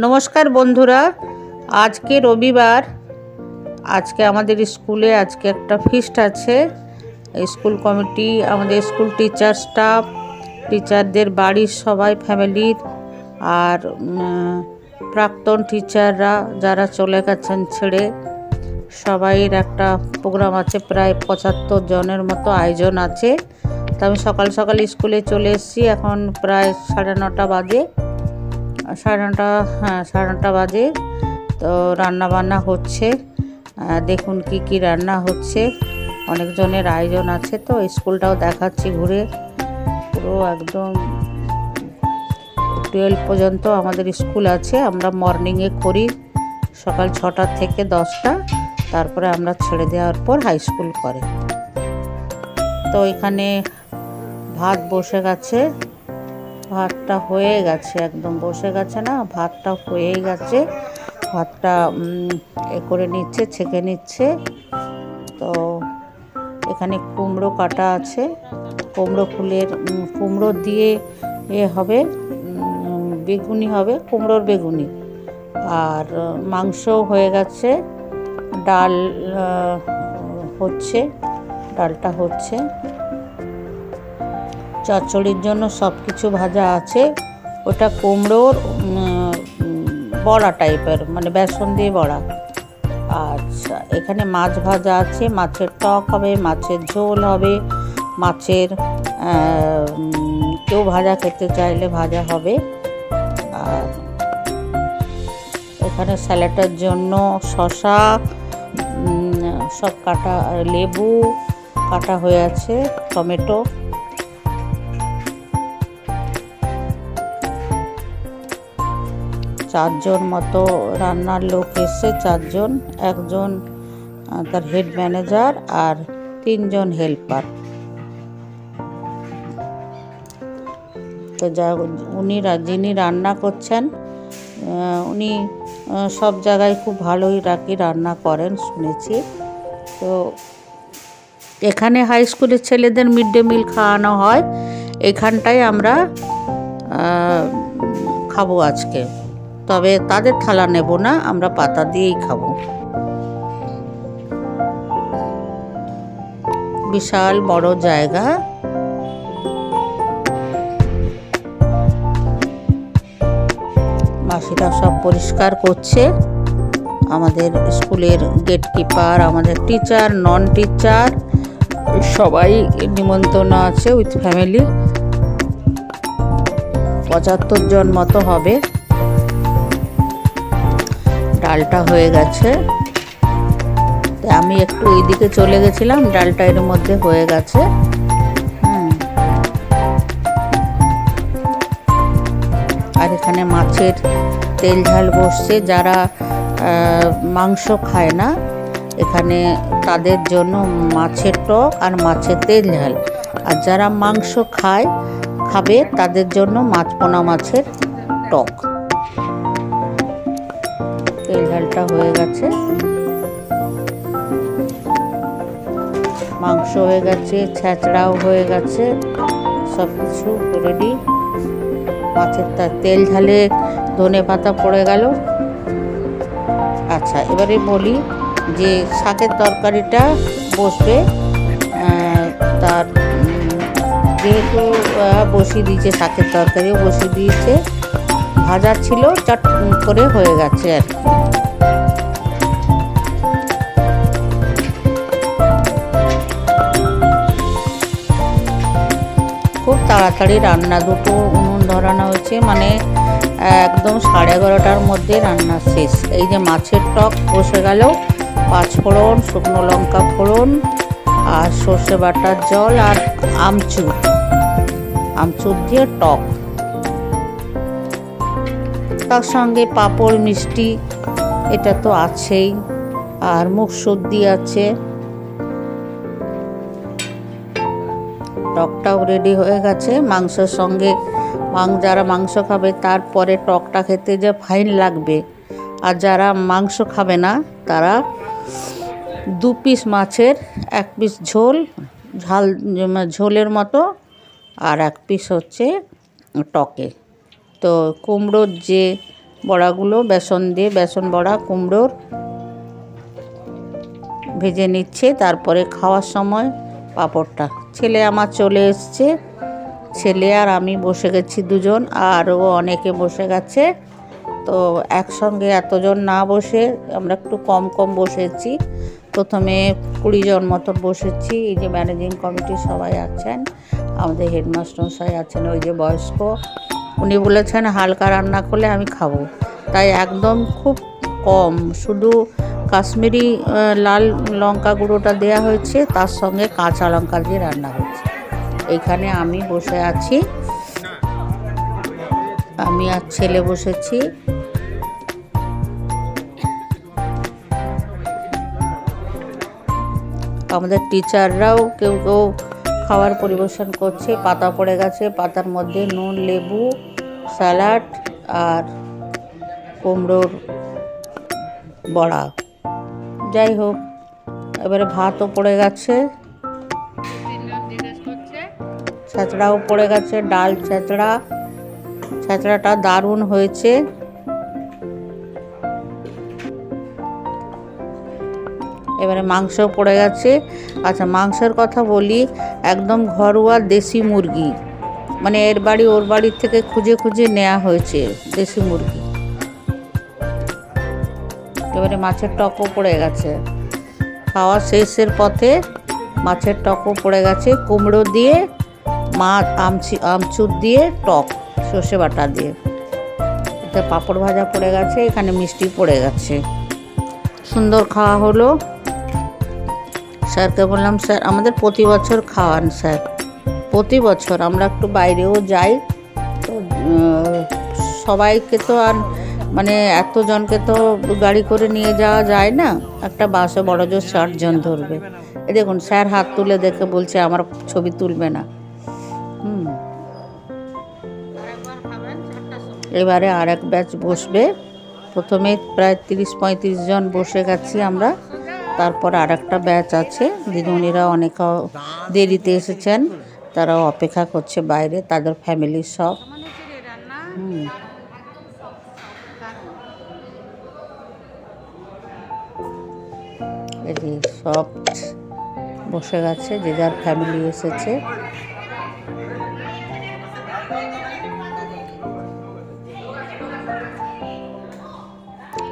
নমস্কার বন্ধুরা, আজকে রবিবার। আজকে আমাদের স্কুলে একটা ফিস্ট আছে। স্কুল কমিটি, আমাদের স্কুল টিচার স্টাফ, টিচারদের বাড়ির সবাই, ফ্যামিলির আর প্রাক্তন টিচাররা যারা চলে গেছেন ছেড়ে, সবাইয়ের একটা প্রোগ্রাম আছে। প্রায় 75 জনের মতো আয়োজন আছে। তো আমি সকাল সকাল স্কুলে চলে এসেছি। এখন প্রায় 9:30 বাজে, 9:30 বাজে। তো রান্না বান্না হচ্ছে। দেখুন কি কি রান্না হচ্ছে। অনেকজনের আয়োজন আছে। তো স্কুলটাও দেখাচ্ছি ঘুরে। পুরো একদম 12 পর্যন্ত আমাদের স্কুল আছে। আমরা মর্নিংয়ে করি সকাল 6টা থেকে 10টা, তারপরে আমরা ছেড়ে দেওয়ার পর হাই স্কুল করে। তো এখানে ভাত বসে গেছে, ভাতটা হয়ে গেছে, একদম বসে গেছে না, ভাতটা হয়ে গেছে। ভাতটা করে নিচ্ছে, ছেঁকে নিচ্ছে। তো এখানে কুমড়ো কাটা আছে, কুমড়ো দিয়ে হবে, বেগুনি হবে, কুমড়োর বেগুনি। আর মাংস হয়ে গেছে, ডাল হচ্ছে, ডালটা হচ্ছে। চচ্চড়ির জন্য সব কিছু ভাজা আছে। ওটা কুমড়োর বড়া টাইপের, মানে বেসন দিয়ে বড়া। আচ্ছা, এখানে মাছ ভাজা আছে, মাছের টক হবে, মাছের ঝোল হবে, মাছের কেউ ভাজা খেতে চাইলে ভাজা হবে। আর এখানে স্যালাডের জন্য শসা সব কাটা, লেবু কাটা হয়ে আছে, টমেটো। চারজন মতো রান্নার লোক এসছে, 4 জন, একজন তার হেড ম্যানেজার আর 3 জন হেল্পার। তো যিনি রান্না করছেন উনি সব জায়গায় খুব ভালোই রান্না করেন শুনেছি। তো এখানে হাই স্কুলের ছেলেদের মিড ডে মিল খাওয়ানো হয়। এখানটায় আমরা খাবো আজকে, তবে তাদের থালা নেব না, আমরা পাতা দিয়েই খাবো। বিশাল বড় জায়গা। মাসিরা সব পরিষ্কার করছে। আমাদের স্কুলের গেট কিপার, আমাদের টিচার, নন টিচার সবাই নিমন্ত্রণ আছে উইথ ফ্যামিলি। 75 জন মতো হবে। ডালটা হয়ে গেছে। আমি একটু এইদিকে চলে গেছিলাম, ডালটা এর মধ্যে হয়ে গেছে। আর এখানে মাছের তেল ঝাল বসছে। যারা মাংস খায় না, এখানে তাদের জন্য মাছের টক আর মাছের তেল ঝাল। আর যারা মাংস খাবে তাদের জন্য পোনা মাছের টক। তেল ঝালটা হয়ে গেছে, মাংস হয়ে গেছে, ছেঁচড়াও হয়ে গেছে, সব কিছু রেডি। মাছের তেল ঝালে ধনে পাতা পড়ে গেল। আচ্ছা, এবারে বলি যে শাকের তরকারিটা বসবে। তার যেহেতু বসিয়ে দিয়েছে, শাকের তরকারিও বসিয়ে দিয়েছে। ভাজা ছিল, চট করে হয়ে গেছে আর কি। খুব তাড়াতাড়ি রান্না, 2টো উনুন ধরানো হয়েছে, মানে একদম 11:30টার মধ্যে রান্না শেষ। এই যে মাছের টক বসে গেল, 5 ফোড়ন, শুকনো লঙ্কা ফোড়ন আর সর্ষে বাটার জল আর আমচুর দিয়ে টক। তার সঙ্গে পাঁপড়, মিষ্টি, এটা তো আছেই। আর মুখশুদ্ধি আছে। টকটাও রেডি হয়ে গেছে। মাংসের সঙ্গে যারা মাংস খাবে তারপরে টকটা খেতে যে ফাইন লাগবে। আর যারা মাংস খাবে না তারা 2 পিস মাছের, 1 পিস ঝোলের মতো আর 1 পিস হচ্ছে টকে। তো কুমড়োর যে বড়াগুলো বেসন দিয়ে, বেসন বড়া কুমড়োর ভেজে নিচ্ছে। তারপরে খাওয়ার সময় পাঁপড়টা। ছেলে আমার চলে এসছে, ছেলে আর আমি বসে গেছি দুজন, আরও অনেকে বসে গেছে। তো একসঙ্গে এতজন না বসে আমরা একটু কম কম বসেছি। প্রথমে 20 জন মতো বসেছি। এই যে ম্যানেজিং কমিটির সবাই আছেন, আমাদের হেডমাস্টার মশাই আছেন, ওই যে বয়স্ক, উনি বলেছেন হালকা রান্না করলে আমি খাবো, তাই একদম খুব কম, শুধু কাশ্মীরি লাল লঙ্কা গুঁড়োটা দেওয়া হয়েছে, তার সঙ্গে কাঁচা লঙ্কা দিয়ে রান্না হয়েছে। এইখানে আমি বসে আছি, আমি আর ছেলে বসেছি। আমাদের টিচাররাও কেউ কেউ খাবার পরিবেশন করছে। পাতা পড়ে গেছে, পাতার মধ্যে নুন, লেবু, স্যালাড আর কুমড়োর বড়া। যাই হোক, এবারে ভাতও পড়ে গেছে, ছেঁচড়াও পড়ে গেছে, ডাল ছেঁচড়া, ছেঁচড়াটা দারুণ হয়েছে। এবারে মাংস পড়ে গেছে। আচ্ছা, মাংসের কথা বলি, একদম ঘরোয়া দেশি মুরগি, মানে এর বাড়ি ওর বাড়ির থেকে খুঁজে খুঁজে নেওয়া হয়েছে দেশি মুরগি। এবারে মাছের টকও পড়ে গেছে, খাওয়া শেষের পথে মাছের টকও পড়ে গেছে, কুমড়ো দিয়ে, মাছ আমচুর দিয়ে টক, সর্ষে বাটা দিয়ে। এতে পাঁপড় ভাজা পড়ে গেছে, এখানে মিষ্টি পড়ে গেছে। সুন্দর খাওয়া হলো। স্যারকে বললাম, স্যার আমাদের প্রতি বছর খাওয়ান স্যার, প্রতি বছর আমরা একটু বাইরেও যাই, তো সবাইকে তো আর মানে এতজনকে তো গাড়ি করে নিয়ে যাওয়া যায় না, একটা বাসে বড় জোর 60 জন ধরবে। এই দেখুন স্যার হাত তুলে দেখে বলছে আমার ছবি তুলবে না। এবারে আর এক ব্যাচ বসবে। প্রথমে প্রায় 30-35 জন বসে গেছি আমরা, তারপর আর একটা ব্যাচ আছে। দিদিমণিরা অনেক দেরিতে এসেছেন, তারাও অপেক্ষা করছে বাইরে, তাদের ফ্যামিলির সব। এই যে সব বসে গেছে, যে যার ফ্যামিলি এসেছে।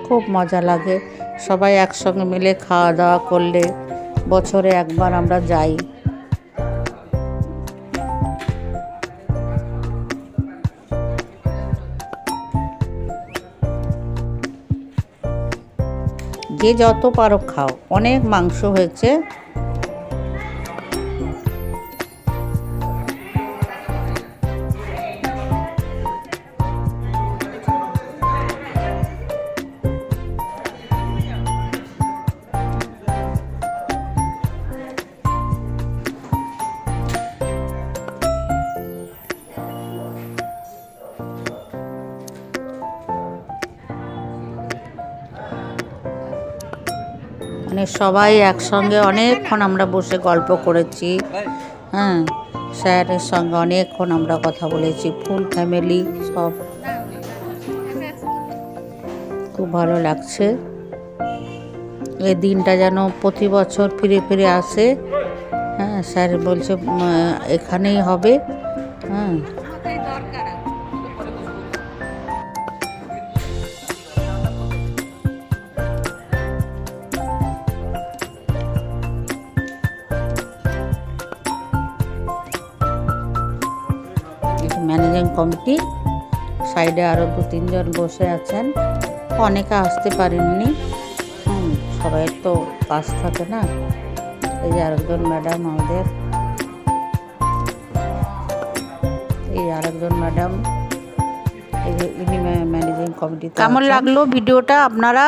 খুব মজা লাগে সবাই একসঙ্গে মিলে খাওয়া দাওয়া করলে। বছরে একবার আমরা যাই। যে যত পারো খাও, অনেক মাংস হয়েছে। মানে সবাই একসঙ্গে অনেকক্ষণ আমরা বসে গল্প করেছি। হ্যাঁ, স্যারের সঙ্গে অনেকক্ষণ আমরা কথা বলেছি, ফুল ফ্যামিলি সব। খুব ভালো লাগছে। এই দিনটা যেন প্রতি বছর ফিরে ফিরে আসে। হ্যাঁ, স্যার বলছে এখানেই হবে। হ্যাঁ, ম্যানেজিং কমিটি, সাইডে আরও 2-3 জন বসে আছেন, অনেকে আসতে পারেননি। সবাই তো কাজ থাকে না। এই যে আরেকজন ম্যাডাম আমাদের, এই আরেকজন ম্যাডাম, এই যে ইনি ম্যানেজিং কমিটি। কেমন লাগলো ভিডিওটা আপনারা?